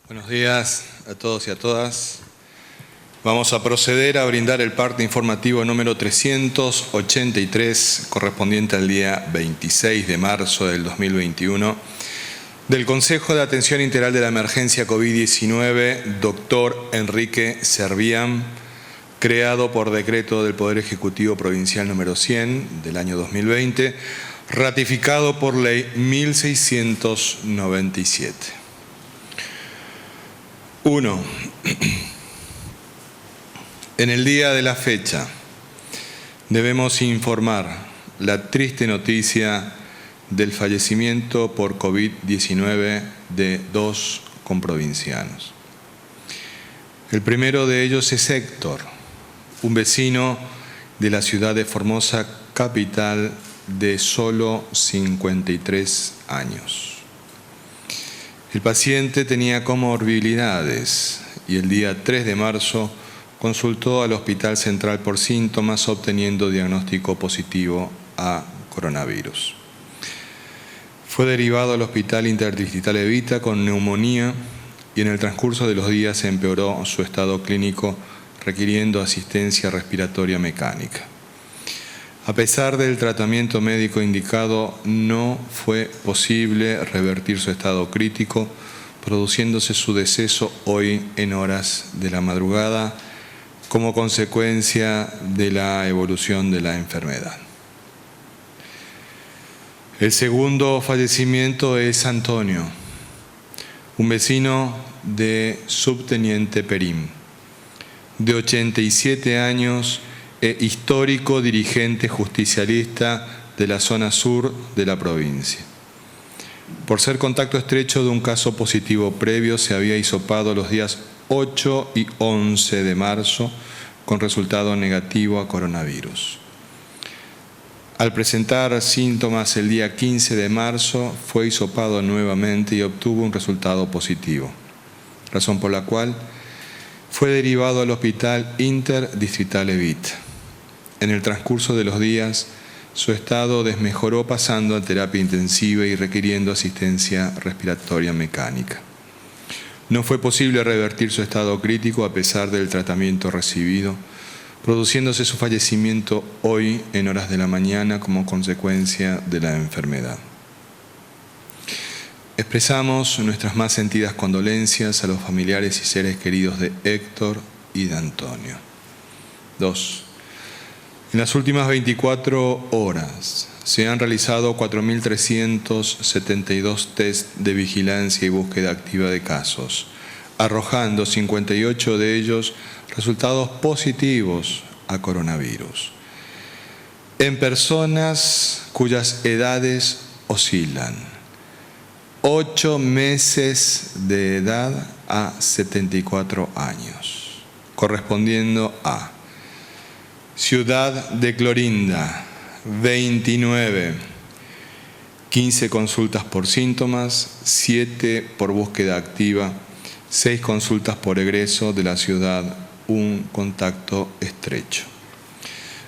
Buenos días a todos y a todas. Vamos a proceder a brindar el parte informativo número 383, correspondiente al día 26 de marzo del 2021, del Consejo de Atención Integral de la Emergencia COVID-19, doctor Enrique Servián, creado por decreto del Poder Ejecutivo Provincial número 100 del año 2020, ratificado por ley 1697. 1. En el día de la fecha debemos informar la triste noticia del fallecimiento por COVID-19 de 2 comprovincianos. El primero de ellos es Héctor, un vecino de la ciudad de Formosa, capital, de solo 53 años. El paciente tenía comorbilidades y el día 3 de marzo consultó al Hospital Central por síntomas, obteniendo diagnóstico positivo a coronavirus. Fue derivado al Hospital Interdistrital Evita con neumonía y en el transcurso de los días empeoró su estado clínico, requiriendo asistencia respiratoria mecánica. A pesar del tratamiento médico indicado, no fue posible revertir su estado crítico, produciéndose su deceso hoy en horas de la madrugada como consecuencia de la evolución de la enfermedad. El segundo fallecimiento es Antonio, un vecino de Subteniente Perín, de 87 años, histórico dirigente justicialista de la zona sur de la provincia. Por ser contacto estrecho de un caso positivo previo, se había hisopado los días 8 y 11 de marzo con resultado negativo a coronavirus. Al presentar síntomas el día 15 de marzo, fue hisopado nuevamente y obtuvo un resultado positivo, razón por la cual fue derivado al Hospital Interdistrital Evita. En el transcurso de los días, su estado desmejoró pasando a terapia intensiva y requiriendo asistencia respiratoria mecánica. No fue posible revertir su estado crítico a pesar del tratamiento recibido, produciéndose su fallecimiento hoy en horas de la mañana como consecuencia de la enfermedad. Expresamos nuestras más sentidas condolencias a los familiares y seres queridos de Héctor y de Antonio. 2. En las últimas 24 horas se han realizado 4.372 test de vigilancia y búsqueda activa de casos, arrojando 58 de ellos resultados positivos a coronavirus, en personas cuyas edades oscilan 8 meses de edad a 74 años, correspondiendo a Ciudad de Clorinda, 29, 15 consultas por síntomas, 7 por búsqueda activa, 6 consultas por egreso de la ciudad, 1 contacto estrecho.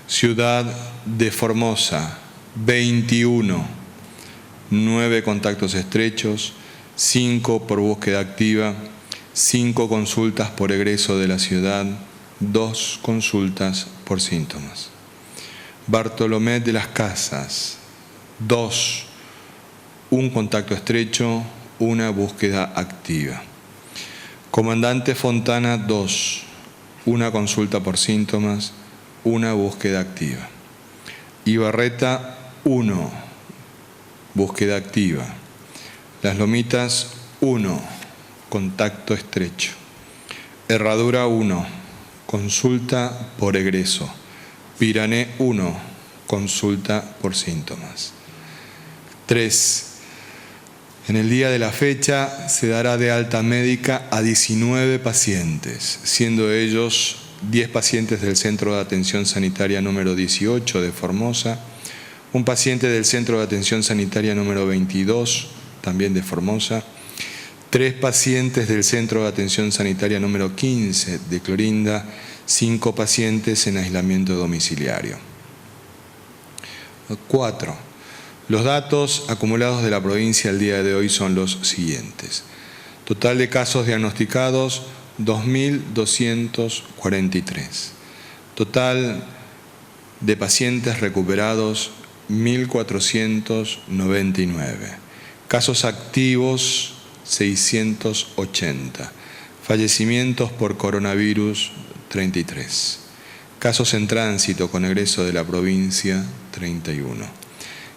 Ciudad de Formosa, 21, 9 contactos estrechos, 5 por búsqueda activa, 5 consultas por egreso de la ciudad, 2 consultas por síntomas. Bartolomé de las Casas, 2, 1 contacto estrecho, 1 búsqueda activa. Comandante Fontana, 2, 1 consulta por síntomas, 1 búsqueda activa. Ibarreta, 1, búsqueda activa. Las Lomitas, 1, contacto estrecho. Herradura, 1, consulta por egreso. Pirané, 1, consulta por síntomas. 3. En el día de la fecha se dará de alta médica a 19 pacientes, siendo ellos 10 pacientes del Centro de Atención Sanitaria número 18 de Formosa, un paciente del Centro de Atención Sanitaria número 22, también de Formosa, 3 pacientes del Centro de Atención Sanitaria número 15 de Clorinda, 5 pacientes en aislamiento domiciliario. 4. Los datos acumulados de la provincia al día de hoy son los siguientes. Total de casos diagnosticados, 2.243. Total de pacientes recuperados, 1.499. Casos activos, 680. Fallecimientos por coronavirus, 33. Casos en tránsito con egreso de la provincia, 31.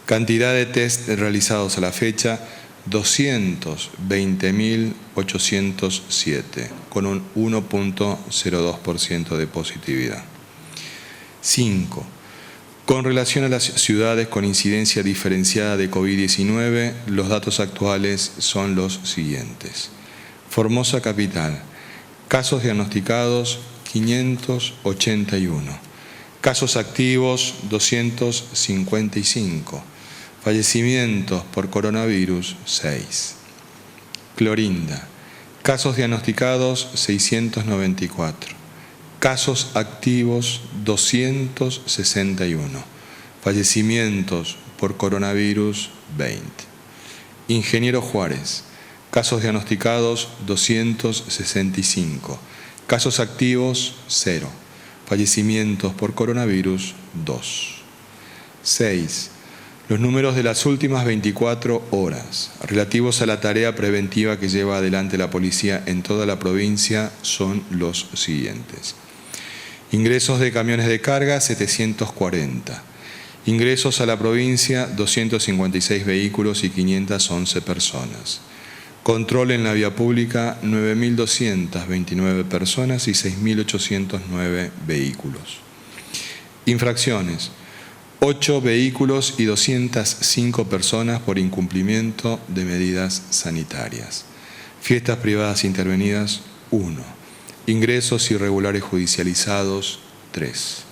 Cantidad de test realizados a la fecha, 220.807, con un 1.02% de positividad. 5. Con relación a las ciudades con incidencia diferenciada de COVID-19, los datos actuales son los siguientes. Formosa Capital, casos diagnosticados 581, casos activos 255, fallecimientos por coronavirus 6. Clorinda, casos diagnosticados 694, casos activos 261, fallecimientos por coronavirus 20. Ingeniero Juárez, casos diagnosticados 265, casos activos 0, fallecimientos por coronavirus 2. 6. Los números de las últimas 24 horas relativos a la tarea preventiva que lleva adelante la policía en toda la provincia son los siguientes. Ingresos de camiones de carga, 740. Ingresos a la provincia, 256 vehículos y 511 personas. Control en la vía pública, 9.229 personas y 6.809 vehículos. Infracciones, 8 vehículos y 205 personas por incumplimiento de medidas sanitarias. Fiestas privadas intervenidas, 1. Ingresos irregulares judicializados, 3.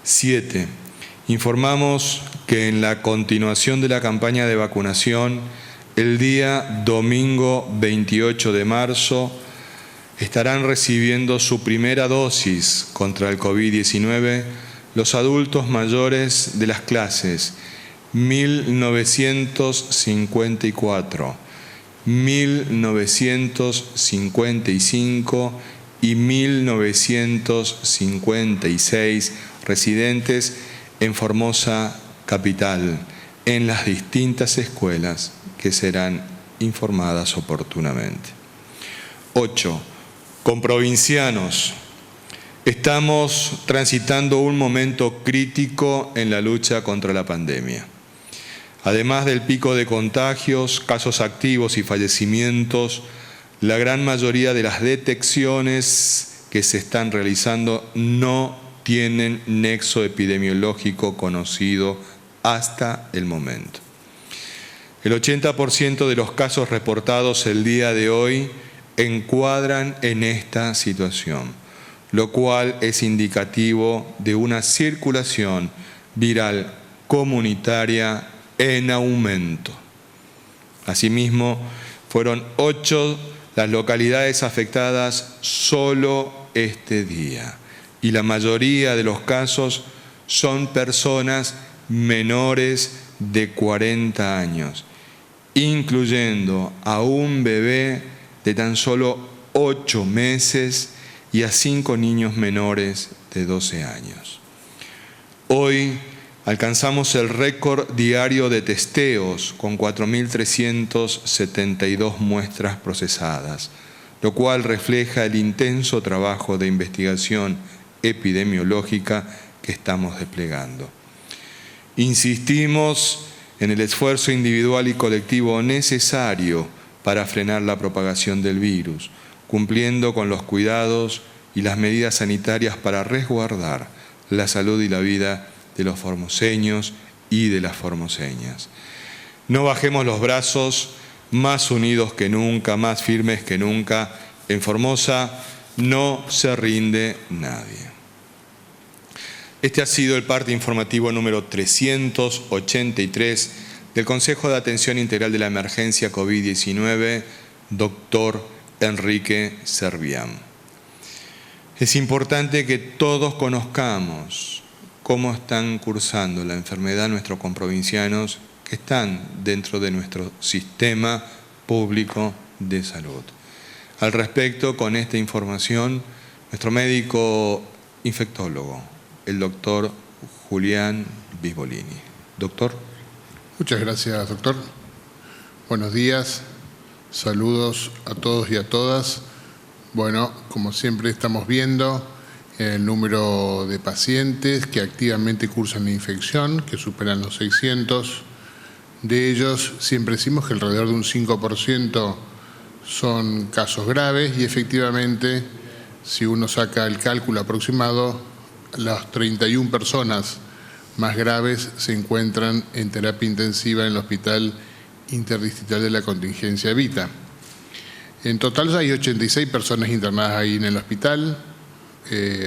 7. Informamos que en la continuación de la campaña de vacunación, el día domingo 28 de marzo, estarán recibiendo su primera dosis contra el COVID-19 los adultos mayores de las clases 1954, 1955 y 1956 residentes en Formosa Capital, en las distintas escuelas que serán informadas oportunamente. 8. Con provincianos, estamos transitando un momento crítico en la lucha contra la pandemia. Además del pico de contagios, casos activos y fallecimientos, la gran mayoría de las detecciones que se están realizando no tienen nexo epidemiológico conocido hasta el momento. El 80% de los casos reportados el día de hoy encuadran en esta situación, lo cual es indicativo de una circulación viral comunitaria en aumento. Asimismo, fueron 8 las localidades afectadas solo este día, y la mayoría de los casos son personas menores de 40 años, incluyendo a un bebé de tan solo 8 meses y a 5 niños menores de 12 años. Hoy alcanzamos el récord diario de testeos con 4.372 muestras procesadas, lo cual refleja el intenso trabajo de investigación epidemiológica que estamos desplegando. Insistimos en el esfuerzo individual y colectivo necesario para frenar la propagación del virus, cumpliendo con los cuidados y las medidas sanitarias para resguardar la salud y la vida de los formoseños y de las formoseñas. No bajemos los brazos, más unidos que nunca, más firmes que nunca. En Formosa no se rinde nadie. Este ha sido el parte informativo número 383 del Consejo de Atención Integral de la Emergencia COVID-19, doctor Enrique Servián. Es importante que todos conozcamos cómo están cursando la enfermedad nuestros comprovincianos que están dentro de nuestro sistema público de Salud. Al respecto, con esta información, nuestro médico infectólogo, el doctor Julián Bisbolini. Doctor. Muchas gracias, doctor. Buenos días, saludos a todos y a todas. Bueno, como siempre estamos viendo el número de pacientes que activamente cursan la infección, que superan los 600. De ellos, siempre decimos que alrededor de un 5% son casos graves y efectivamente, si uno saca el cálculo aproximado, las 31 personas más graves se encuentran en terapia intensiva en el Hospital Interdistrital de la Contingencia Evita. En total hay 86 personas internadas ahí en el hospital,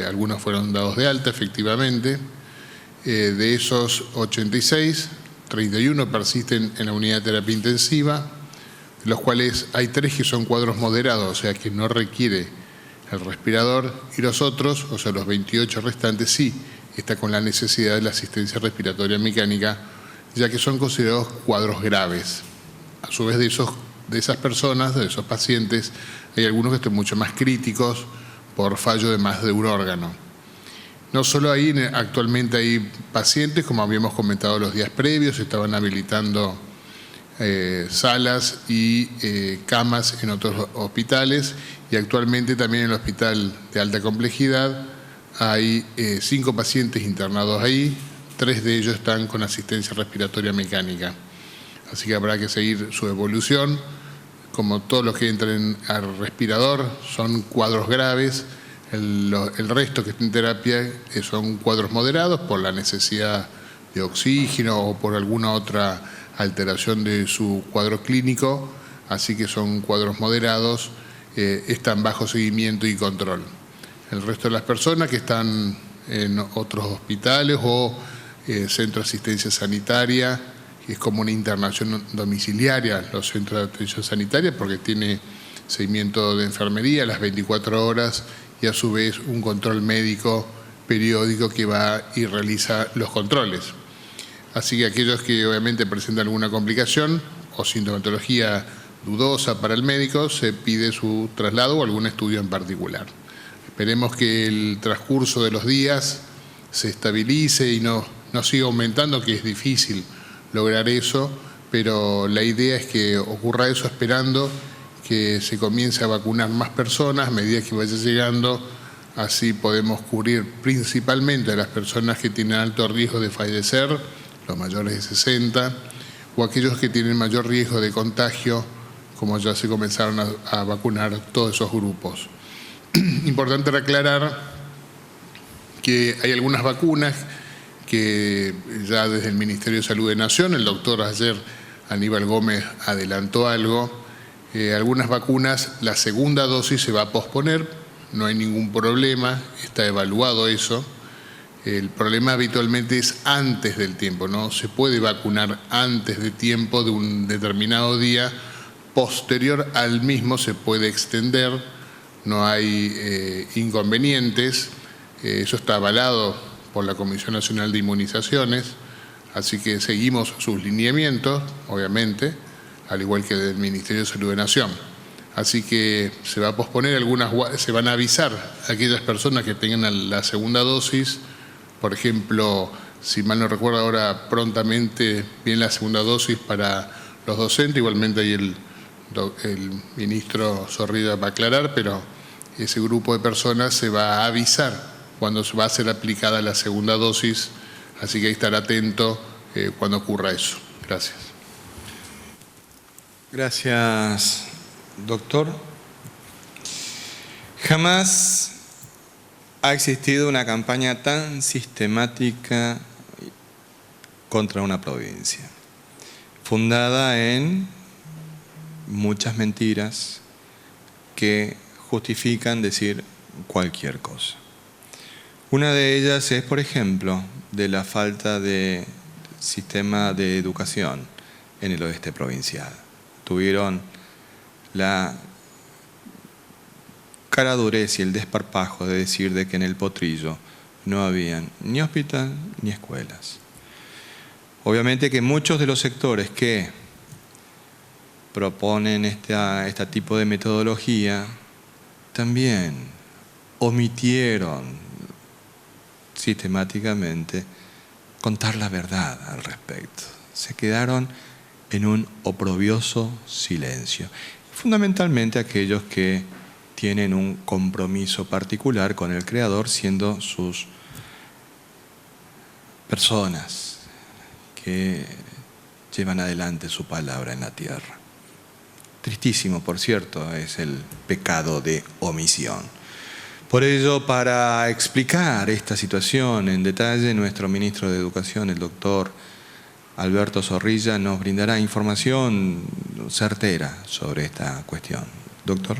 algunos fueron dados de alta efectivamente. De esos 86, 31 persisten en la unidad de terapia intensiva, de los cuales hay 3 que son cuadros moderados, o sea que no requiere el respirador, y los otros, o sea los 28 restantes, sí está con la necesidad de la asistencia respiratoria mecánica, ya que son considerados cuadros graves. A su vez de esas personas, de esos pacientes, hay algunos que están mucho más críticos por fallo de más de un órgano. No solo ahí, actualmente hay pacientes, como habíamos comentado los días previos, estaban habilitando salas y camas en otros hospitales, y actualmente también en el hospital de alta complejidad hay 5 pacientes internados ahí, 3 de ellos están con asistencia respiratoria mecánica. Así que habrá que seguir su evolución. Como todos los que entran al respirador son cuadros graves, el resto que está en terapia son cuadros moderados por la necesidad de oxígeno o por alguna otra alteración de su cuadro clínico, así que son cuadros moderados, están bajo seguimiento y control. El resto de las personas que están en otros hospitales o centros de asistencia sanitaria, que es como una internación domiciliaria, los centros de atención sanitaria, porque tiene seguimiento de enfermería a las 24 horas y a su vez un control médico periódico que va y realiza los controles. Así que aquellos que obviamente presentan alguna complicación o sintomatología dudosa para el médico, se pide su traslado o algún estudio en particular. Esperemos que el transcurso de los días se estabilice y no siga aumentando, que es difícil lograr eso, pero la idea es que ocurra eso esperando que se comience a vacunar más personas a medida que vaya llegando, así podemos cubrir principalmente a las personas que tienen alto riesgo de fallecer, los mayores de 60, o aquellos que tienen mayor riesgo de contagio, como ya se comenzaron a vacunar todos esos grupos. Importante aclarar que hay algunas vacunas que ya desde el Ministerio de Salud de Nación, el doctor ayer Aníbal Gómez adelantó algo, algunas vacunas, la segunda dosis se va a posponer, no hay ningún problema, está evaluado eso. El problema habitualmente es antes del tiempo, no se puede vacunar antes de tiempo de un determinado día, posterior al mismo se puede extender, no hay inconvenientes, eso está avalado por la Comisión Nacional de Inmunizaciones, así que seguimos sus lineamientos, obviamente, al igual que del Ministerio de Salud de Nación. Así que se va a posponer se van a avisar a aquellas personas que tengan la segunda dosis, por ejemplo, si mal no recuerdo ahora prontamente viene la segunda dosis para los docentes, igualmente ahí el ministro Zorrilla va a aclarar, pero ese grupo de personas se va a avisar cuando va a ser aplicada la segunda dosis, así que hay que estar atento cuando ocurra eso. Gracias. Gracias, doctor. Jamás ha existido una campaña tan sistemática contra una provincia, fundada en muchas mentiras que justifican decir cualquier cosa. Una de ellas es, por ejemplo, de la falta de sistema de educación en el oeste provincial. Tuvieron la caradurez y el desparpajo de decir de que en el Potrillo no habían ni hospital ni escuelas. Obviamente que muchos de los sectores que proponen este tipo de metodología también omitieron sistemáticamente contar la verdad al respecto. Se quedaron en un oprobioso silencio. Fundamentalmente aquellos que tienen un compromiso particular con el Creador, siendo sus personas que llevan adelante su palabra en la tierra. Tristísimo, por cierto, es el pecado de omisión. Por ello, para explicar esta situación en detalle, nuestro ministro de Educación, el doctor Alberto Zorrilla, nos brindará información certera sobre esta cuestión. Doctor.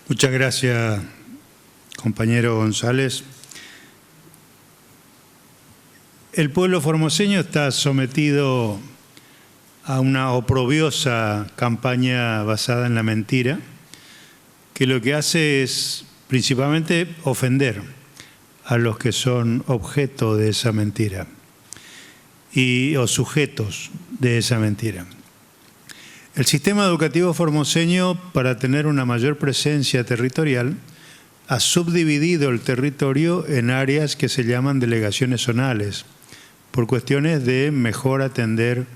Muchas gracias, compañero González. El pueblo formoseño está sometido a una oprobiosa campaña basada en la mentira, que lo que hace es principalmente ofender a los que son objeto de esa mentira o sujetos de esa mentira. El sistema educativo formoseño, para tener una mayor presencia territorial, ha subdividido el territorio en áreas que se llaman delegaciones zonales, por cuestiones de mejor atender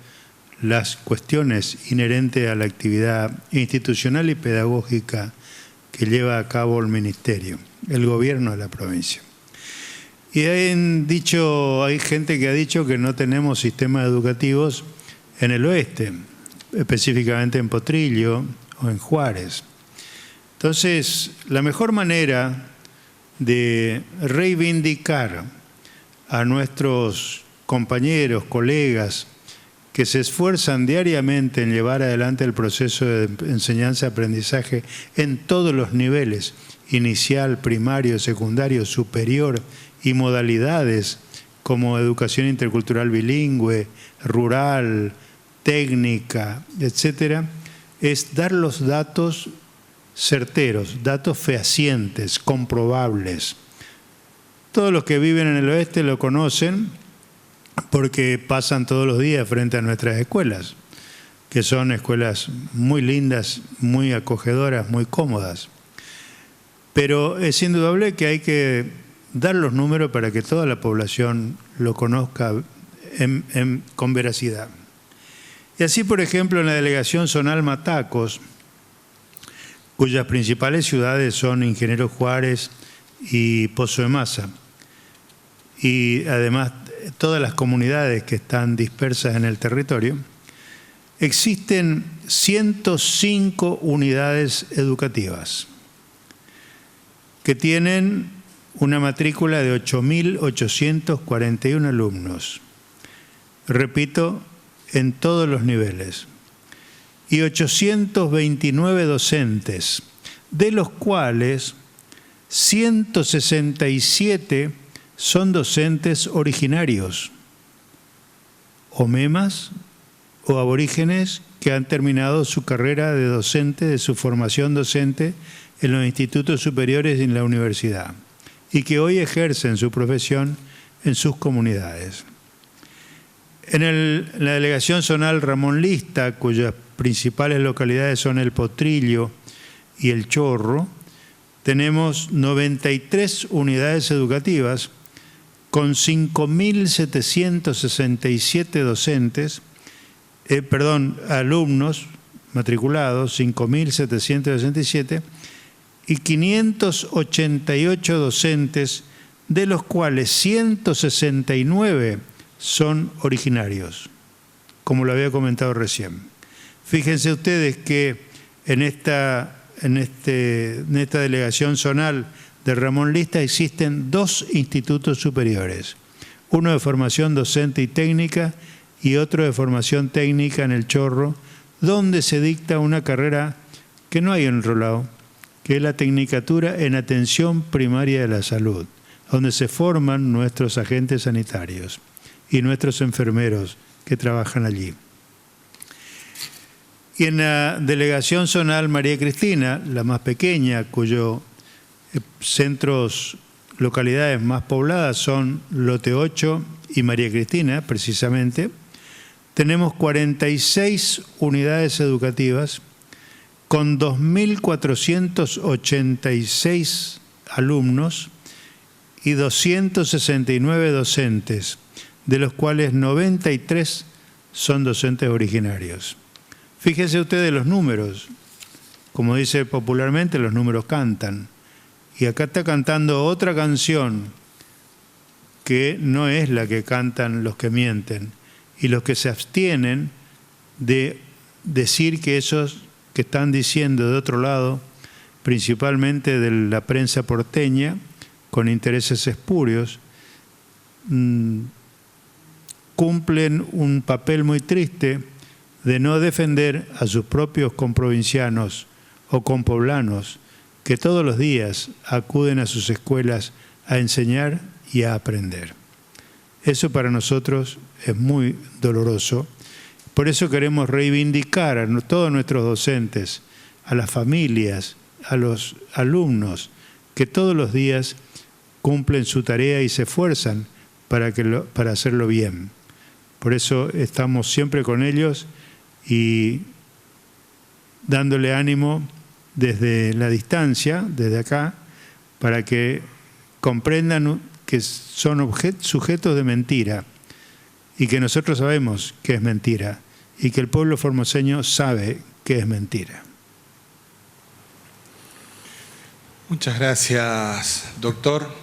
las cuestiones inherentes a la actividad institucional y pedagógica que lleva a cabo el Ministerio, el gobierno de la provincia. Y hay gente que ha dicho que no tenemos sistemas educativos en el oeste, específicamente en Potrillo o en Juárez. Entonces, la mejor manera de reivindicar a nuestros compañeros, colegas, que se esfuerzan diariamente en llevar adelante el proceso de enseñanza-aprendizaje en todos los niveles, inicial, primario, secundario, superior y modalidades como educación intercultural bilingüe, rural, técnica, etcétera, es dar los datos certeros, datos fehacientes, comprobables. Todos los que viven en el oeste lo conocen porque pasan todos los días frente a nuestras escuelas, que son escuelas muy lindas, muy acogedoras, muy cómodas. Pero es indudable que hay que dar los números para que toda la población lo conozca con veracidad. Y así, por ejemplo, en la delegación zonal Matacos, cuyas principales ciudades son Ingeniero Juárez y Pozo de Maza, y además todas las comunidades que están dispersas en el territorio, existen 105 unidades educativas que tienen una matrícula de 8.841 alumnos. Repito, en todos los niveles. Y 829 docentes, de los cuales 167 son docentes originarios, o memas, o aborígenes que han terminado su carrera de docente, de su formación docente en los institutos superiores y en la universidad, y que hoy ejercen su profesión en sus comunidades. En la delegación zonal Ramón Lista, cuyas principales localidades son el Potrillo y el Chorro, tenemos 93 unidades educativas con 5.767 alumnos matriculados, 5.767, y 588 docentes, de los cuales 169 son originarios, como lo había comentado recién. Fíjense ustedes que en esta delegación zonal de Ramón Lista existen 2 institutos superiores, uno de formación docente y técnica y otro de formación técnica en el Chorro, donde se dicta una carrera que no hay en otro lado, que es la Tecnicatura en Atención Primaria de la Salud, donde se forman nuestros agentes sanitarios y nuestros enfermeros que trabajan allí. Y en la delegación zonal María Cristina, la más pequeña, cuyos localidades más pobladas son Lote 8 y María Cristina, precisamente, tenemos 46 unidades educativas con 2.486 alumnos y 269 docentes, de los cuales 93 son docentes originarios. Fíjense ustedes los números. Como dice popularmente, los números cantan. Y acá está cantando otra canción que no es la que cantan los que mienten y los que se abstienen de decir que esos que están diciendo de otro lado, principalmente de la prensa porteña, con intereses espurios, cumplen un papel muy triste de no defender a sus propios comprovincianos o compoblanos que todos los días acuden a sus escuelas a enseñar y a aprender. Eso para nosotros es muy doloroso. Por eso queremos reivindicar a todos nuestros docentes, a las familias, a los alumnos, que todos los días cumplen su tarea y se esfuerzan para hacerlo bien. Por eso estamos siempre con ellos y dándole ánimo desde la distancia, desde acá, para que comprendan que son sujetos de mentira y que nosotros sabemos que es mentira y que el pueblo formoseño sabe que es mentira. Muchas gracias, doctor.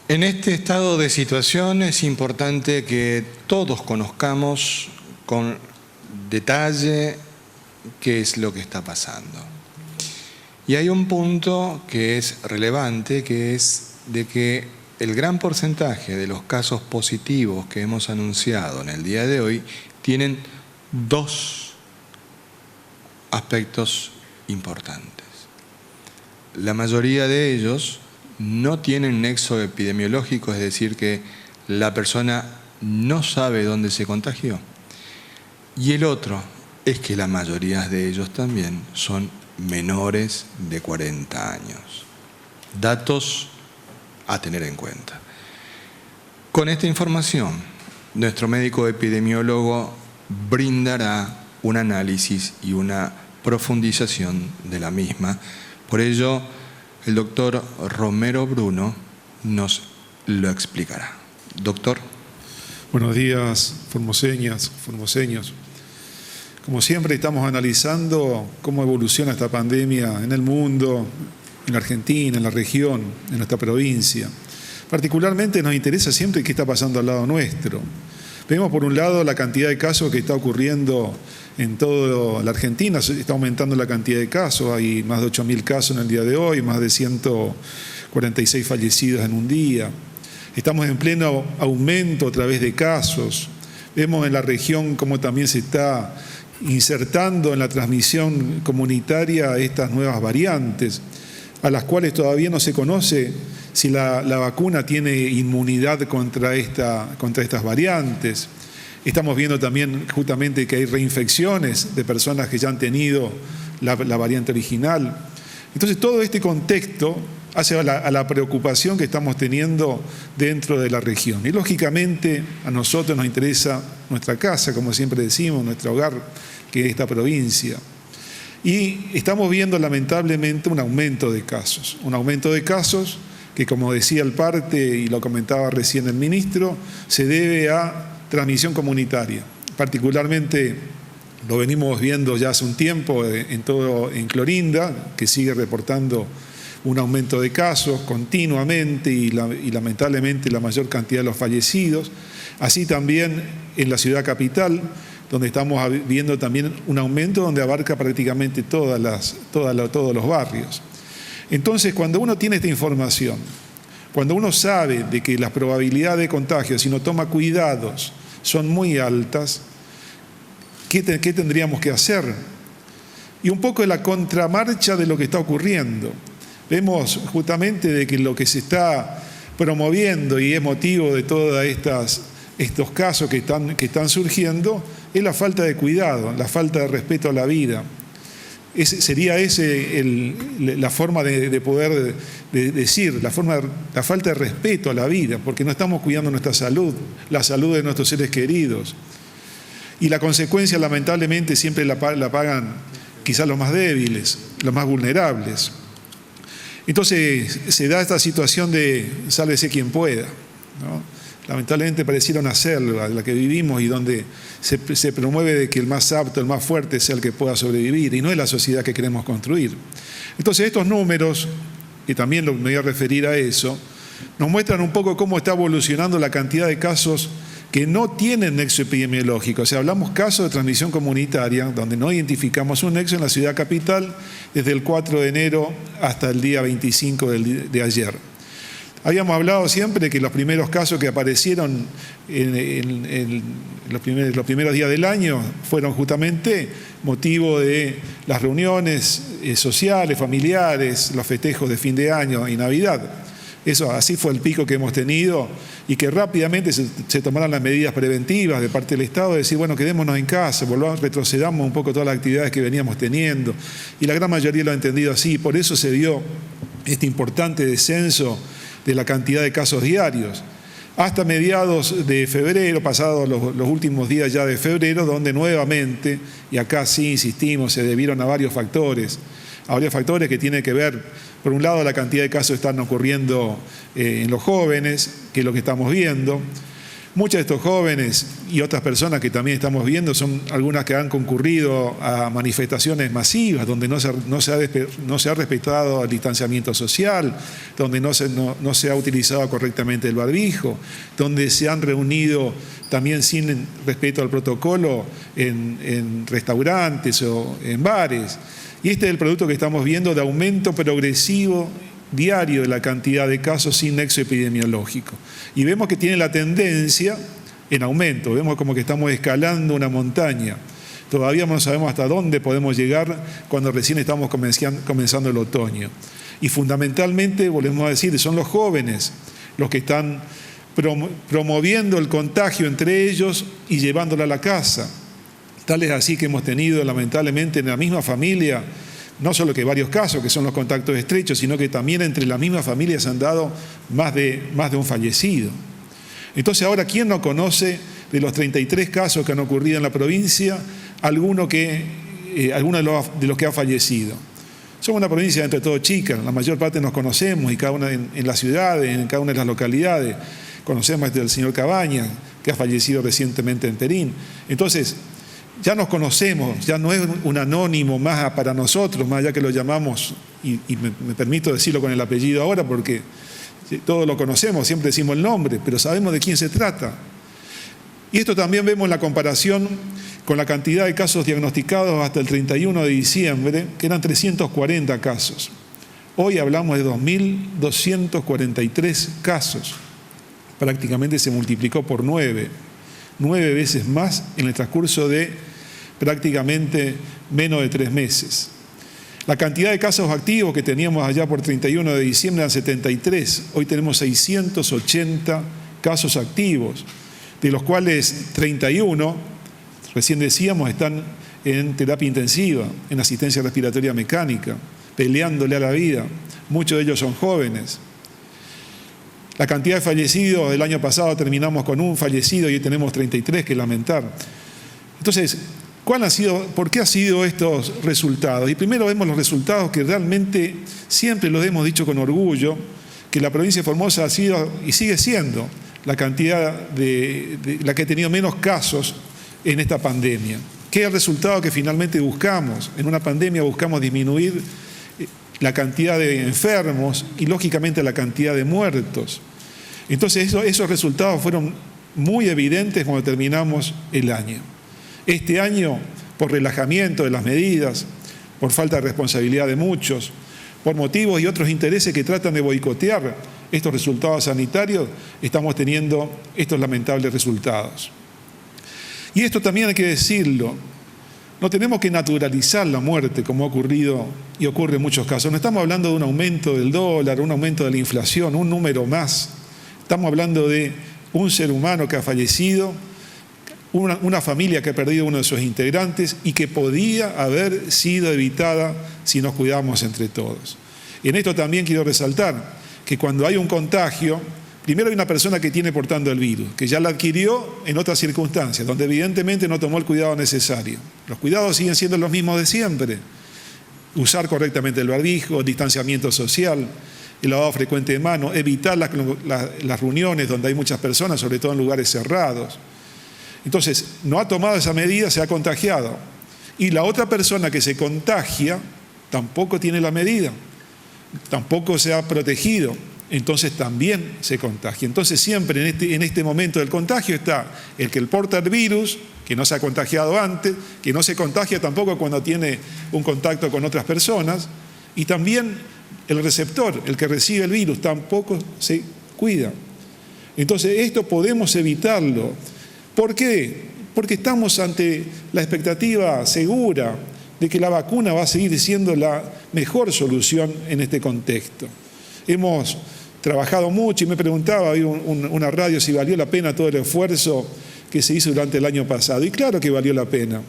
En este estado de situación es importante que todos conozcamos con detalle qué es lo que está pasando. Y hay un punto que es relevante, que es de que el gran porcentaje de los casos positivos que hemos anunciado en el día de hoy tienen dos aspectos importantes. La mayoría de ellos no tienen nexo epidemiológico, es decir, que la persona no sabe dónde se contagió. Y el otro es que la mayoría de ellos también son menores de 40 años. Datos a tener en cuenta. Con esta información, nuestro médico epidemiólogo brindará un análisis y una profundización de la misma. Por ello, el doctor Romero Bruno nos lo explicará. Doctor. Buenos días, formoseñas, formoseños. Como siempre, estamos analizando cómo evoluciona esta pandemia en el mundo, en la Argentina, en la región, en nuestra provincia. Particularmente nos interesa siempre qué está pasando al lado nuestro. Vemos por un lado la cantidad de casos que está ocurriendo en toda la Argentina, está aumentando la cantidad de casos, hay más de 8.000 casos en el día de hoy, más de 146 fallecidos en un día. Estamos en pleno aumento a través de casos. Vemos en la región cómo también se está insertando en la transmisión comunitaria estas nuevas variantes, a las cuales todavía no se conoce si la vacuna tiene inmunidad contra estas variantes. Estamos viendo también justamente que hay reinfecciones de personas que ya han tenido la variante original. Entonces todo este contexto hace a la preocupación que estamos teniendo dentro de la región. Y lógicamente a nosotros nos interesa nuestra casa, como siempre decimos, nuestro hogar, que es esta provincia. Y estamos viendo lamentablemente un aumento de casos. Un aumento de casos que, como decía el parte y lo comentaba recién el ministro, se debe a transmisión comunitaria. Particularmente lo venimos viendo ya hace un tiempo en Clorinda, que sigue reportando un aumento de casos continuamente y lamentablemente la mayor cantidad de los fallecidos. Así también en la ciudad capital, donde estamos viendo también un aumento donde abarca prácticamente todos los barrios. Entonces, cuando uno tiene esta información, cuando uno sabe de que las probabilidades de contagio, si no toma cuidados, son muy altas, ¿qué tendríamos que hacer? Y un poco de la contramarcha de lo que está ocurriendo. Vemos justamente de que lo que se está promoviendo y es motivo de todos estos casos que están surgiendo es la falta de cuidado, la falta de respeto a la vida. sería la forma de poder decir, la falta de respeto a la vida, porque no estamos cuidando nuestra salud, la salud de nuestros seres queridos. Y la consecuencia, lamentablemente, siempre la pagan quizás los más débiles, los más vulnerables. Entonces se da esta situación de sálvese quien pueda, ¿no? Lamentablemente pareciera una selva en la que vivimos y donde se promueve de que el más apto, el más fuerte sea el que pueda sobrevivir, y no es la sociedad que queremos construir. Entonces estos números, y también me voy a referir a eso, nos muestran un poco cómo está evolucionando la cantidad de casos que no tienen nexo epidemiológico. O sea, hablamos casos de transmisión comunitaria, donde no identificamos un nexo en la ciudad capital desde el 4 de enero hasta el día 25 de ayer. Habíamos hablado siempre de que los primeros casos que aparecieron en los primeros días del año fueron justamente motivo de las reuniones sociales, familiares, los festejos de fin de año y Navidad. Así fue el pico que hemos tenido, y que rápidamente se tomaron las medidas preventivas de parte del Estado, de decir, bueno, quedémonos en casa, retrocedamos un poco todas las actividades que veníamos teniendo. Y la gran mayoría lo ha entendido así, por eso se dio este importante descenso de la cantidad de casos diarios, hasta mediados de febrero, pasados los últimos días ya de febrero, donde nuevamente, y acá sí insistimos, se debieron a varios factores que tienen que ver, por un lado, la cantidad de casos están ocurriendo en los jóvenes, que es lo que estamos viendo. Muchos de estos jóvenes y otras personas que también estamos viendo son algunas que han concurrido a manifestaciones masivas donde no se ha respetado el distanciamiento social, donde no se ha utilizado correctamente el barbijo, donde se han reunido también sin respeto al protocolo en restaurantes o en bares. Y este es el producto que estamos viendo de aumento progresivo diario de la cantidad de casos sin nexo epidemiológico. Y vemos que tiene la tendencia en aumento, vemos como que estamos escalando una montaña. Todavía no sabemos hasta dónde podemos llegar cuando recién estamos comenzando el otoño. Y fundamentalmente, volvemos a decir, son los jóvenes los que están promoviendo el contagio entre ellos y llevándolo a la casa. Tal es así que hemos tenido, lamentablemente, en la misma familia, no solo que varios casos, que son los contactos estrechos, sino que también entre la misma familia se han dado más de un fallecido. Entonces ahora, ¿quién no conoce de los 33 casos que han ocurrido en la provincia, alguno de los que ha fallecido? Somos una provincia entre todo chica, la mayor parte nos conocemos, y cada una en las ciudades, en cada una de las localidades. Conocemos al señor Cabañas, que ha fallecido recientemente en Perín. Entonces, ya nos conocemos, ya no es un anónimo más para nosotros, más allá que lo llamamos, y me permito decirlo con el apellido ahora porque todos lo conocemos, siempre decimos el nombre, pero sabemos de quién se trata. Y esto también vemos en la comparación con la cantidad de casos diagnosticados hasta el 31 de diciembre, que eran 340 casos. Hoy hablamos de 2.243 casos. Prácticamente se multiplicó por 9 veces más en el transcurso de prácticamente menos de 3 meses. La cantidad de casos activos que teníamos allá por 31 de diciembre eran 73. Hoy tenemos 680 casos activos, de los cuales 31, recién decíamos, están en terapia intensiva, en asistencia respiratoria mecánica, peleándole a la vida. Muchos de ellos son jóvenes. La cantidad de fallecidos del año pasado terminamos con un fallecido y hoy tenemos 33 que lamentar. Entonces, ¿por qué han sido estos resultados? Y primero vemos los resultados que realmente siempre los hemos dicho con orgullo, que la provincia de Formosa ha sido y sigue siendo la cantidad la que ha tenido menos casos en esta pandemia. ¿Qué es el resultado que finalmente buscamos? En una pandemia buscamos disminuir la cantidad de enfermos y lógicamente la cantidad de muertos. Entonces esos resultados fueron muy evidentes cuando terminamos el año. Este año, por relajamiento de las medidas, por falta de responsabilidad de muchos, por motivos y otros intereses que tratan de boicotear estos resultados sanitarios, estamos teniendo estos lamentables resultados. Y esto también hay que decirlo, no tenemos que naturalizar la muerte como ha ocurrido y ocurre en muchos casos. No estamos hablando de un aumento del dólar, un aumento de la inflación, un número más. Estamos hablando de un ser humano que ha fallecido, una familia que ha perdido uno de sus integrantes y que podía haber sido evitada si nos cuidamos entre todos. En esto también quiero resaltar que cuando hay un contagio, primero hay una persona que tiene portando el virus, que ya la adquirió en otras circunstancias, donde evidentemente no tomó el cuidado necesario. Los cuidados siguen siendo los mismos de siempre. Usar correctamente el barbijo, distanciamiento social, el lavado frecuente de manos, evitar las reuniones donde hay muchas personas, sobre todo en lugares cerrados. Entonces, no ha tomado esa medida, se ha contagiado. Y la otra persona que se contagia tampoco tiene la medida, tampoco se ha protegido, entonces también se contagia. Entonces siempre en este momento del contagio está el que porta el virus, que no se ha contagiado antes, que no se contagia tampoco cuando tiene un contacto con otras personas, y también el receptor, el que recibe el virus, tampoco se cuida. Entonces esto podemos evitarlo. ¿Por qué? Porque estamos ante la expectativa segura de que la vacuna va a seguir siendo la mejor solución en este contexto. Hemos trabajado mucho y me preguntaba hoy una radio si valió la pena todo el esfuerzo que se hizo durante el año pasado. Y claro que valió la pena.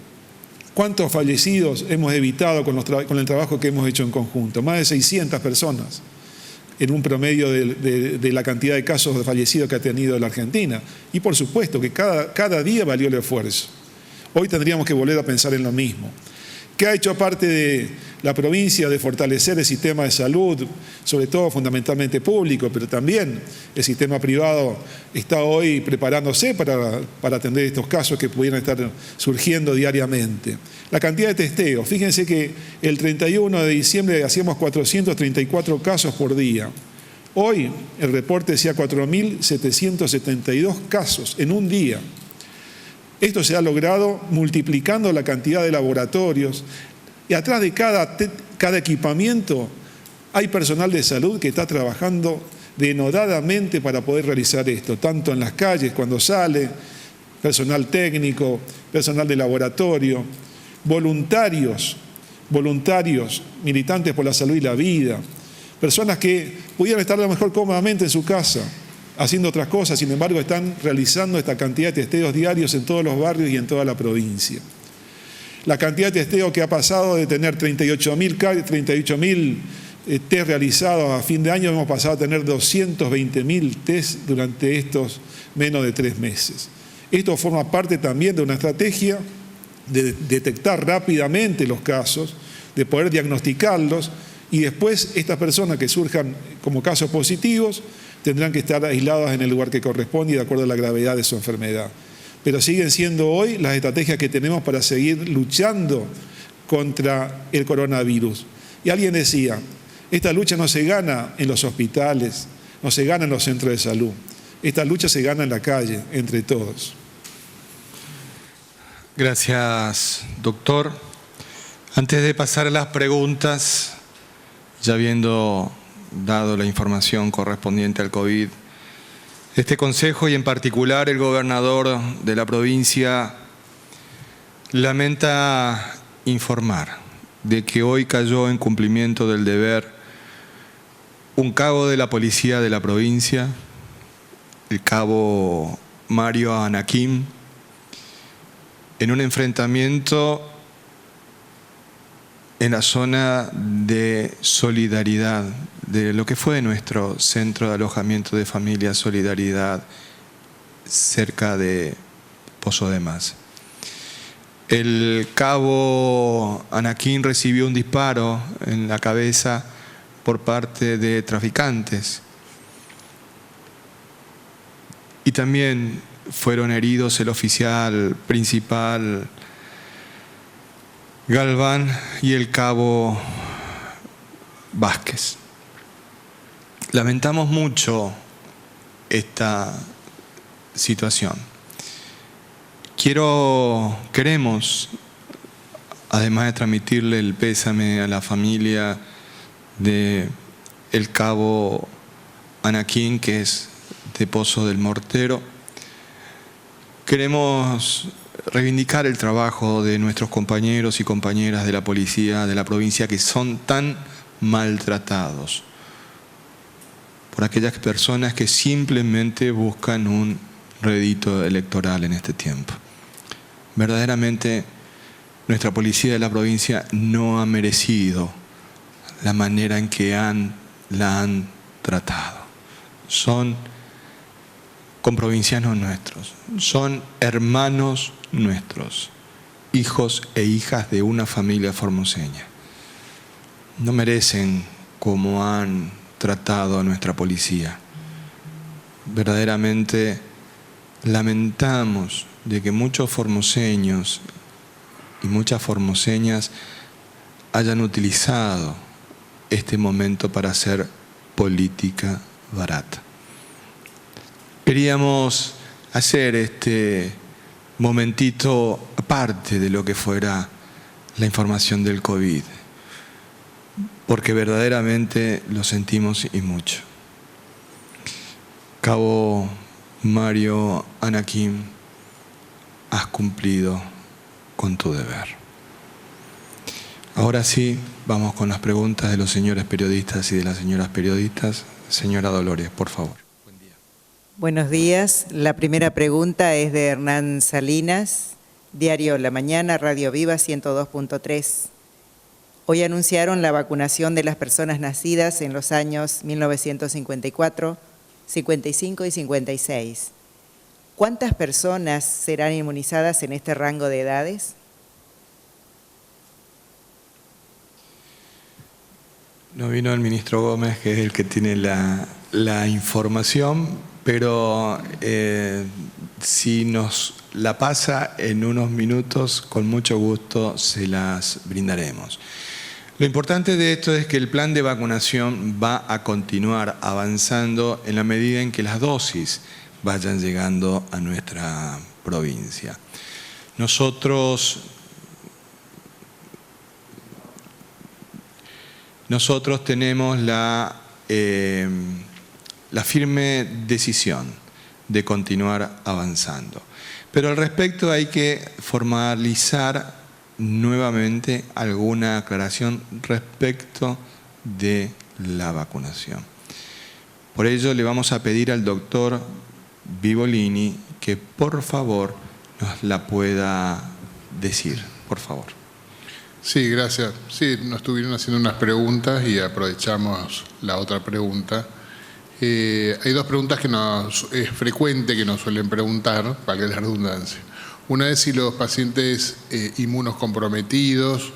¿Cuántos fallecidos hemos evitado con el trabajo que hemos hecho en conjunto? Más de 600 personas en un promedio de la cantidad de casos de fallecidos que ha tenido la Argentina. Y por supuesto que cada día valió el esfuerzo. Hoy tendríamos que volver a pensar en lo mismo. ¿Qué ha hecho parte de la provincia de fortalecer el sistema de salud, sobre todo fundamentalmente público, pero también el sistema privado está hoy preparándose para atender estos casos que pudieran estar surgiendo diariamente? La cantidad de testeos, fíjense que el 31 de diciembre hacíamos 434 casos por día. Hoy el reporte decía 4.772 casos en un día. Esto se ha logrado multiplicando la cantidad de laboratorios y atrás de cada equipamiento hay personal de salud que está trabajando denodadamente para poder realizar esto, tanto en las calles cuando sale, personal técnico, personal de laboratorio, voluntarios, militantes por la salud y la vida, personas que pudieran estar a lo mejor cómodamente en su casa, haciendo otras cosas, sin embargo están realizando esta cantidad de testeos diarios en todos los barrios y en toda la provincia. La cantidad de testeos que ha pasado de tener 38.000 test realizados a fin de año, hemos pasado a tener 220.000 test durante estos menos de 3 meses. Esto forma parte también de una estrategia de detectar rápidamente los casos, de poder diagnosticarlos y después estas personas que surjan como casos positivos tendrán que estar aisladas en el lugar que corresponde y de acuerdo a la gravedad de su enfermedad. Pero siguen siendo hoy las estrategias que tenemos para seguir luchando contra el coronavirus. Y alguien decía, esta lucha no se gana en los hospitales, no se gana en los centros de salud. Esta lucha se gana en la calle, entre todos. Gracias, doctor. Antes de pasar a las preguntas, ya habiendo dado la información correspondiente al COVID, este Consejo y en particular el gobernador de la provincia lamenta informar de que hoy cayó en cumplimiento del deber un cabo de la policía de la provincia, el cabo Mario Anaquim, en un enfrentamiento en la zona de Solidaridad, de lo que fue nuestro centro de alojamiento de familia Solidaridad, cerca de Pozo de Mas. El cabo Anaquim recibió un disparo en la cabeza por parte de traficantes y también fueron heridos el oficial principal Galván y el cabo Vázquez. Lamentamos mucho esta situación. Queremos, además de transmitirle el pésame a la familia de el cabo Anaquim, que es de Pozo del Mortero, queremos reivindicar el trabajo de nuestros compañeros y compañeras de la policía de la provincia que son tan maltratados por aquellas personas que simplemente buscan un rédito electoral en este tiempo. Verdaderamente nuestra policía de la provincia no ha merecido la manera en que la han tratado. Son comprovincianos nuestros, son hermanos nuestros, hijos e hijas de una familia formoseña. No merecen como han tratado a nuestra policía. Verdaderamente lamentamos de que muchos formoseños y muchas formoseñas hayan utilizado este momento para hacer política barata. Queríamos hacer este momentito aparte de lo que fuera la información del COVID, porque verdaderamente lo sentimos y mucho. Cabo Mario Anaquim, has cumplido con tu deber. Ahora sí, vamos con las preguntas de los señores periodistas y de las señoras periodistas. Señora Dolores, por favor. Buen día. Buenos días. La primera pregunta es de Hernán Salinas, Diario La Mañana, Radio Viva 102.3. Hoy anunciaron la vacunación de las personas nacidas en los años 1954, 55 y 56. ¿Cuántas personas serán inmunizadas en este rango de edades? No vino el ministro Gómez, que es el que tiene la información, pero si nos la pasa en unos minutos, con mucho gusto se las brindaremos. Lo importante de esto es que el plan de vacunación va a continuar avanzando en la medida en que las dosis vayan llegando a nuestra provincia. Nosotros tenemos la firme decisión de continuar avanzando. Pero al respecto hay que formalizar nuevamente alguna aclaración respecto de la vacunación. Por ello le vamos a pedir al doctor Vivolini que por favor nos la pueda decir, por favor. Sí, gracias. Sí, nos estuvieron haciendo unas preguntas y aprovechamos la otra pregunta. Hay dos preguntas que es frecuente que nos suelen preguntar, valga la redundancia. Una es si los pacientes inmunocomprometidos,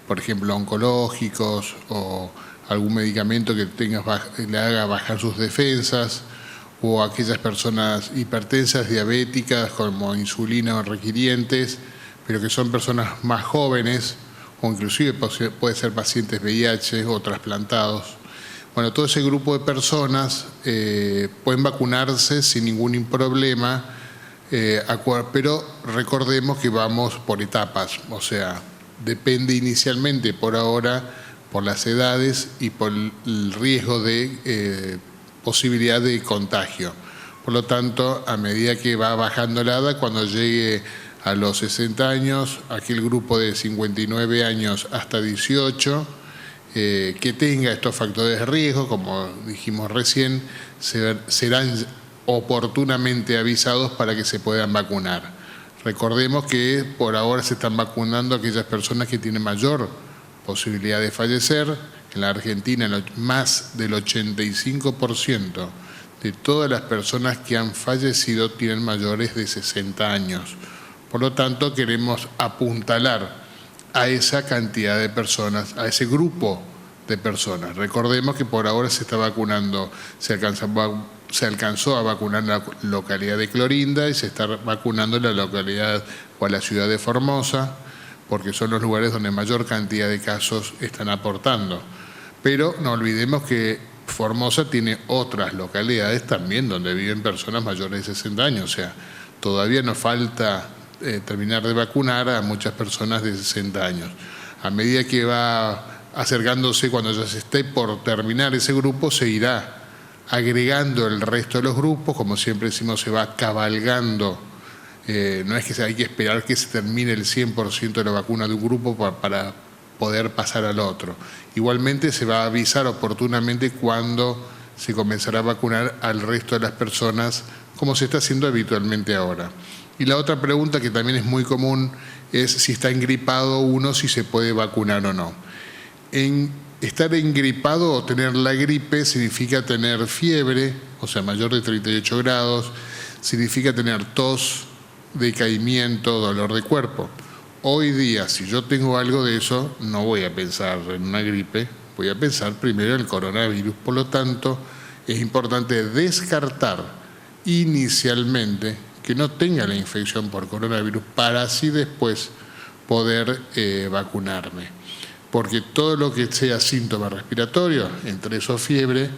por ejemplo oncológicos o algún medicamento que le haga bajar sus defensas, o aquellas personas hipertensas, diabéticas, como insulina requirientes, pero que son personas más jóvenes, o inclusive puede ser pacientes VIH o trasplantados. Bueno, todo ese grupo de personas pueden vacunarse sin ningún problema, pero recordemos que vamos por etapas, o sea, depende inicialmente por ahora por las edades y por el riesgo de posibilidad de contagio. Por lo tanto, a medida que va bajando la edad, cuando llegue a los 60 años, aquel grupo de 59 años hasta 18, que tenga estos factores de riesgo, como dijimos recién, serán oportunamente avisados para que se puedan vacunar. Recordemos que por ahora se están vacunando aquellas personas que tienen mayor posibilidad de fallecer. En la Argentina, más del 85% de todas las personas que han fallecido tienen mayores de 60 años. Por lo tanto, queremos apuntalar a esa cantidad de personas, a ese grupo de personas. Recordemos que por ahora se está vacunando, se alcanzó a vacunar en la localidad de Clorinda y se está vacunando en la localidad o la ciudad de Formosa, porque son los lugares donde mayor cantidad de casos están aportando. Pero no olvidemos que Formosa tiene otras localidades también donde viven personas mayores de 60 años, o sea, todavía nos falta terminar de vacunar a muchas personas de 60 años. A medida que va acercándose, cuando ya se esté por terminar ese grupo, se irá agregando el resto de los grupos, como siempre decimos, se va cabalgando. No es que hay que esperar que se termine el 100% de la vacuna de un grupo para poder pasar al otro. Igualmente se va a avisar oportunamente cuando se comenzará a vacunar al resto de las personas, como se está haciendo habitualmente ahora. Y la otra pregunta que también es muy común es si está engripado uno, si se puede vacunar o no. Estar engripado o tener la gripe significa tener fiebre, o sea, mayor de 38 grados, significa tener tos, decaimiento, dolor de cuerpo. Hoy día, si yo tengo algo de eso, no voy a pensar en una gripe, voy a pensar primero en el coronavirus. Por lo tanto, es importante descartar inicialmente que no tenga la infección por coronavirus para así después poder vacunarme. Porque todo lo que sea síntoma respiratorio, entre eso fiebre,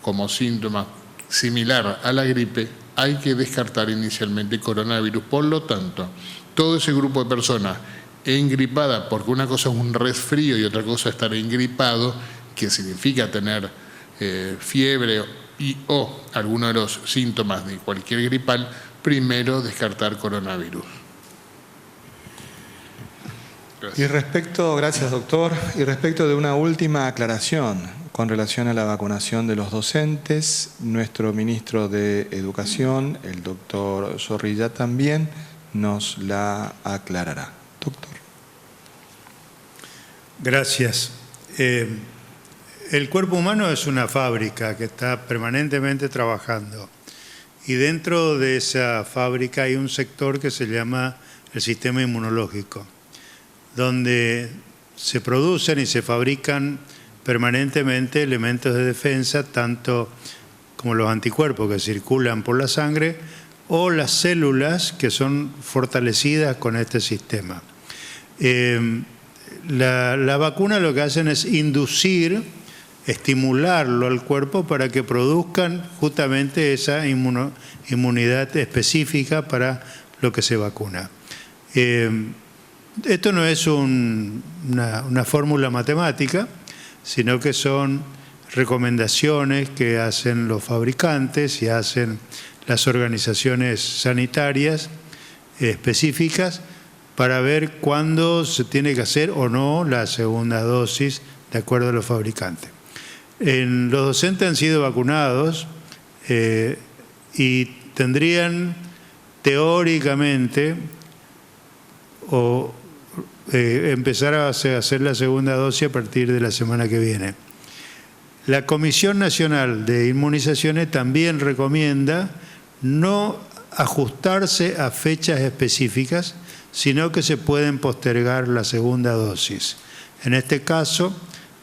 como síntoma similar a la gripe, hay que descartar inicialmente coronavirus. Por lo tanto, todo ese grupo de personas engripada, porque una cosa es un resfrío y otra cosa es estar engripado, que significa tener fiebre o alguno de los síntomas de cualquier gripal, primero descartar coronavirus. Gracias. Gracias doctor, y respecto de una última aclaración con relación a la vacunación de los docentes, nuestro ministro de Educación, el doctor Zorrilla, también nos la aclarará. Doctor. Gracias. El cuerpo humano es una fábrica que está permanentemente trabajando y dentro de esa fábrica hay un sector que se llama el sistema inmunológico, donde se producen y se fabrican permanentemente elementos de defensa, tanto como los anticuerpos que circulan por la sangre o las células que son fortalecidas con este sistema. La vacuna lo que hacen es inducir, estimularlo al cuerpo para que produzcan justamente esa inmunidad específica para lo que se vacuna. Esto no es una fórmula matemática, sino que son recomendaciones que hacen los fabricantes y hacen las organizaciones sanitarias específicas para ver cuándo se tiene que hacer o no la segunda dosis de acuerdo a los fabricantes. Los docentes han sido vacunados y tendrían teóricamente empezar a hacer la segunda dosis a partir de la semana que viene. La Comisión Nacional de Inmunizaciones también recomienda no ajustarse a fechas específicas, sino que se pueden postergar la segunda dosis. En este caso,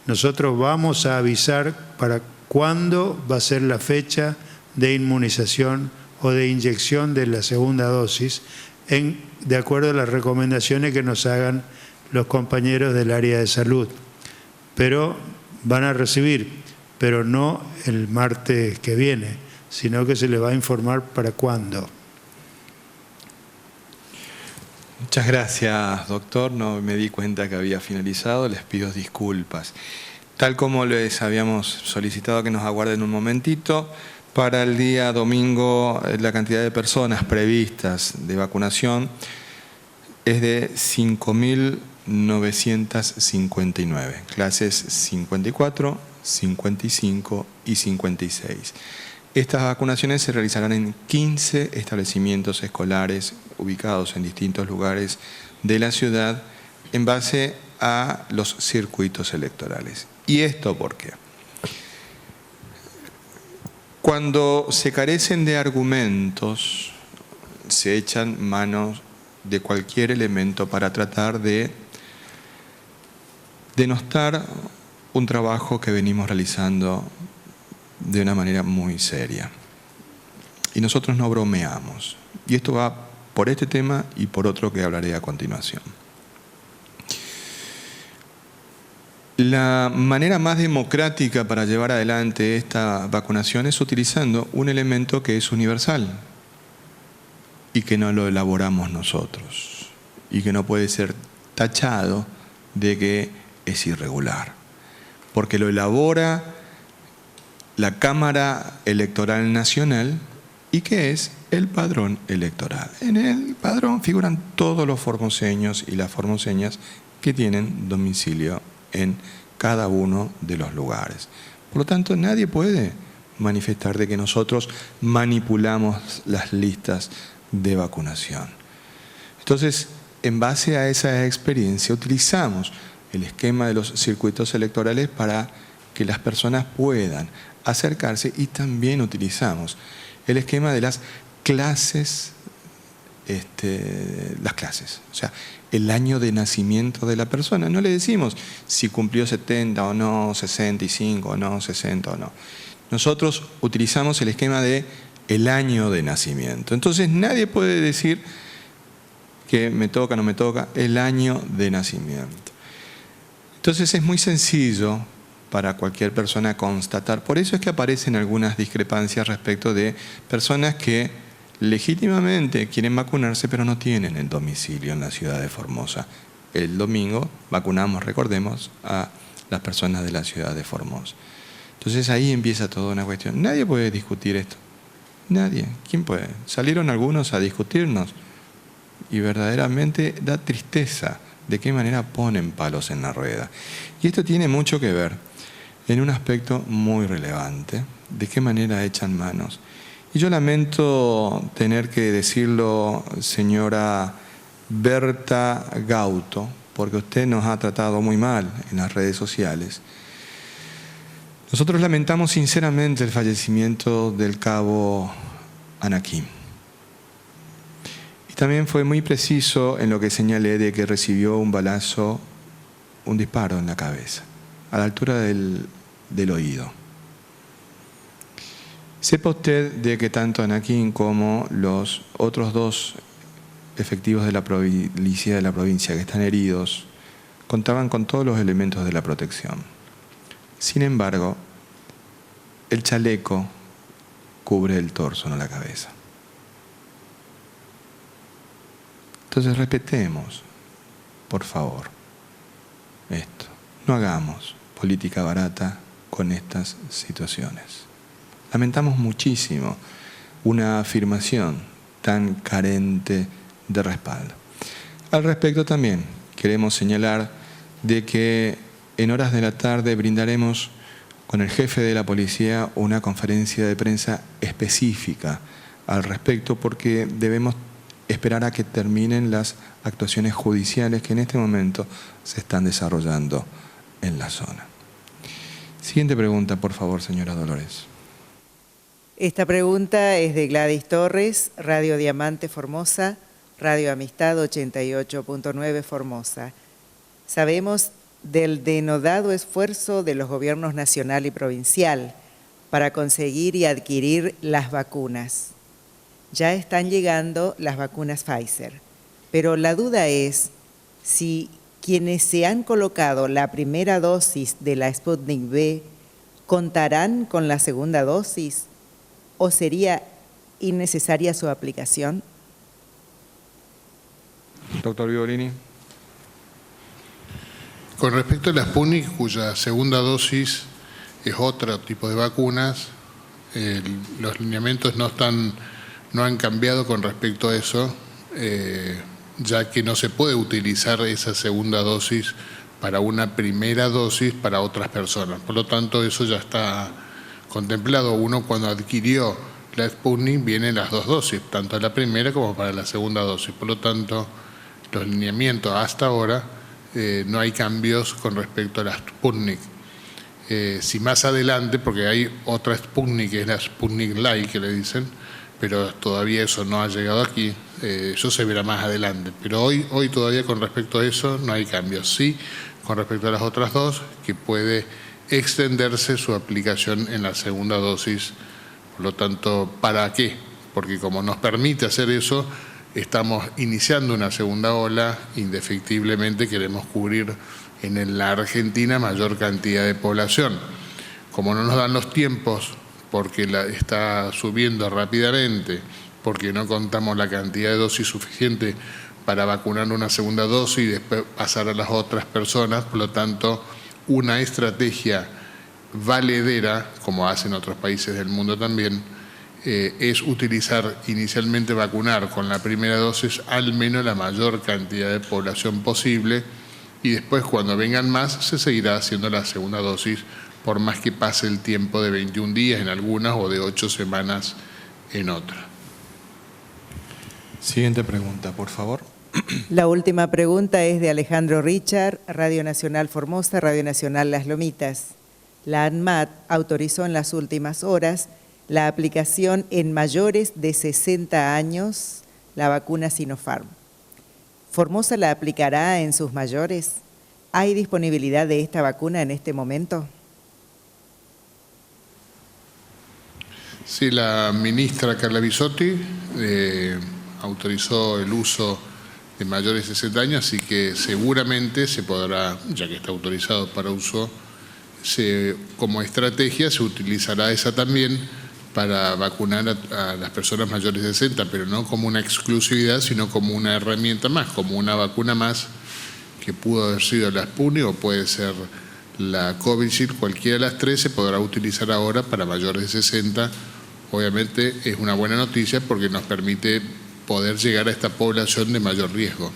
nosotros vamos a avisar para cuándo va a ser la fecha de inmunización o de inyección de la segunda dosis, de acuerdo a las recomendaciones que nos hagan los compañeros del área de salud. Pero van a recibir, pero no el martes que viene, sino que se les va a informar para cuándo. Muchas gracias, doctor. No me di cuenta que había finalizado. Les pido disculpas. Tal como les habíamos solicitado que nos aguarden un momentito, para el día domingo la cantidad de personas previstas de vacunación es de 5.959, clases 54, 55 y 56. Estas vacunaciones se realizarán en 15 establecimientos escolares ubicados en distintos lugares de la ciudad en base a los circuitos electorales. ¿Y esto por qué? Cuando se carecen de argumentos, se echan manos de cualquier elemento para tratar de denostar un trabajo que venimos realizando de una manera muy seria. Y nosotros no bromeamos. Y esto va por este tema y por otro que hablaré a continuación. La manera más democrática para llevar adelante esta vacunación es utilizando un elemento que es universal y que no lo elaboramos nosotros y que no puede ser tachado de que es irregular, porque lo elabora la Cámara Electoral Nacional y que es el padrón electoral. En el padrón figuran todos los formoseños y las formoseñas que tienen domicilio en cada uno de los lugares. Por lo tanto, nadie puede manifestar de que nosotros manipulamos las listas de vacunación. Entonces, en base a esa experiencia, utilizamos el esquema de los circuitos electorales para que las personas puedan acercarse, y también utilizamos el esquema de las clases, o sea, el año de nacimiento de la persona. No le decimos si cumplió 70 o no, 65 o no, 60 o no. Nosotros utilizamos el esquema de el año de nacimiento. Entonces nadie puede decir que me toca, no me toca, el año de nacimiento. Entonces es muy sencillo para cualquier persona constatar. Por eso es que aparecen algunas discrepancias respecto de personas que legítimamente quieren vacunarse, pero no tienen el domicilio en la ciudad de Formosa. El domingo vacunamos, recordemos, a las personas de la ciudad de Formosa. Entonces ahí empieza toda una cuestión. Nadie puede discutir esto. Nadie. ¿Quién puede? Salieron algunos a discutirnos y verdaderamente da tristeza de qué manera ponen palos en la rueda. Y esto tiene mucho que ver en un aspecto muy relevante, de qué manera echan manos. Y yo lamento tener que decirlo, señora Berta Gauto, porque usted nos ha tratado muy mal en las redes sociales. Nosotros lamentamos sinceramente el fallecimiento del cabo Anaquim. Y también fue muy preciso en lo que señalé de que recibió un balazo, un disparo en la cabeza, a la altura del oído. Sepa usted de que tanto Anaquim como los otros dos efectivos de la policía de la provincia que están heridos contaban con todos los elementos de la protección. Sin embargo, el chaleco cubre el torso, no la cabeza. Entonces respetemos, por favor, esto. No hagamos política barata con estas situaciones. Lamentamos muchísimo una afirmación tan carente de respaldo. Al respecto también queremos señalar de que en horas de la tarde brindaremos con el jefe de la policía una conferencia de prensa específica al respecto, porque debemos esperar a que terminen las actuaciones judiciales que en este momento se están desarrollando en la zona. Siguiente pregunta, por favor, señora Dolores. Esta pregunta es de Gladys Torres, Radio Diamante Formosa, Radio Amistad 88.9 Formosa. Sabemos del denodado esfuerzo de los gobiernos nacional y provincial para conseguir y adquirir las vacunas. Ya están llegando las vacunas Pfizer, pero la duda es si quienes se han colocado la primera dosis de la Sputnik V contarán con la segunda dosis o sería innecesaria su aplicación. Doctor Violini. Con respecto a la Sputnik, cuya segunda dosis es otro tipo de vacunas, los lineamientos no han cambiado con respecto a eso, ya que no se puede utilizar esa segunda dosis para una primera dosis para otras personas. Por lo tanto, eso ya está contemplado. Uno, cuando adquirió la Sputnik, vienen las dos dosis, tanto la primera como para la segunda dosis. Por lo tanto, los lineamientos hasta ahora no hay cambios con respecto a la Sputnik. Si más adelante, porque hay otra Sputnik, que es la Sputnik Light, que le dicen, pero todavía eso no ha llegado aquí, eso se verá más adelante. Pero hoy todavía con respecto a eso no hay cambios. Sí, con respecto a las otras dos, que puede extenderse su aplicación en la segunda dosis. Por lo tanto, ¿para qué? Porque como nos permite hacer eso, estamos iniciando una segunda ola, indefectiblemente queremos cubrir en la Argentina mayor cantidad de población. Como no nos dan los tiempos, porque está subiendo rápidamente, porque no contamos la cantidad de dosis suficiente para vacunar una segunda dosis y después pasar a las otras personas, por lo tanto, una estrategia valedera, como hacen otros países del mundo también, es utilizar inicialmente vacunar con la primera dosis al menos la mayor cantidad de población posible y después cuando vengan más se seguirá haciendo la segunda dosis por más que pase el tiempo de 21 días en algunas o de 8 semanas en otras. Siguiente pregunta, por favor. La última pregunta es de Alejandro Richard, Radio Nacional Formosa, Radio Nacional Las Lomitas. La ANMAT autorizó en las últimas horas la aplicación en mayores de 60 años la vacuna Sinopharm. ¿Formosa la aplicará en sus mayores? ¿Hay disponibilidad de esta vacuna en este momento? Sí, la ministra Carla Bisotti autorizó el uso de mayores de 60 años, así que seguramente se podrá, ya que está autorizado para uso, como estrategia se utilizará esa también para vacunar a las personas mayores de 60, pero no como una exclusividad, sino como una herramienta más, como una vacuna más, que pudo haber sido la Sputnik o puede ser la Covishield, cualquiera de las tres se podrá utilizar ahora para mayores de 60. Obviamente es una buena noticia porque nos permite poder llegar a esta población de mayor riesgo.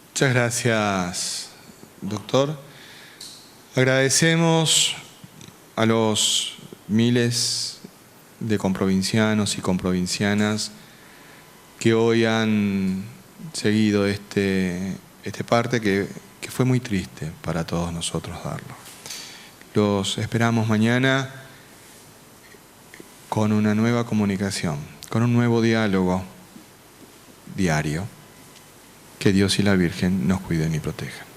Muchas gracias, doctor. Agradecemos a los miles de comprovincianos y comprovincianas que hoy han seguido este parte que fue muy triste para todos nosotros darlo. Los esperamos mañana con una nueva comunicación, con un nuevo diálogo diario. Que Dios y la Virgen nos cuiden y protejan.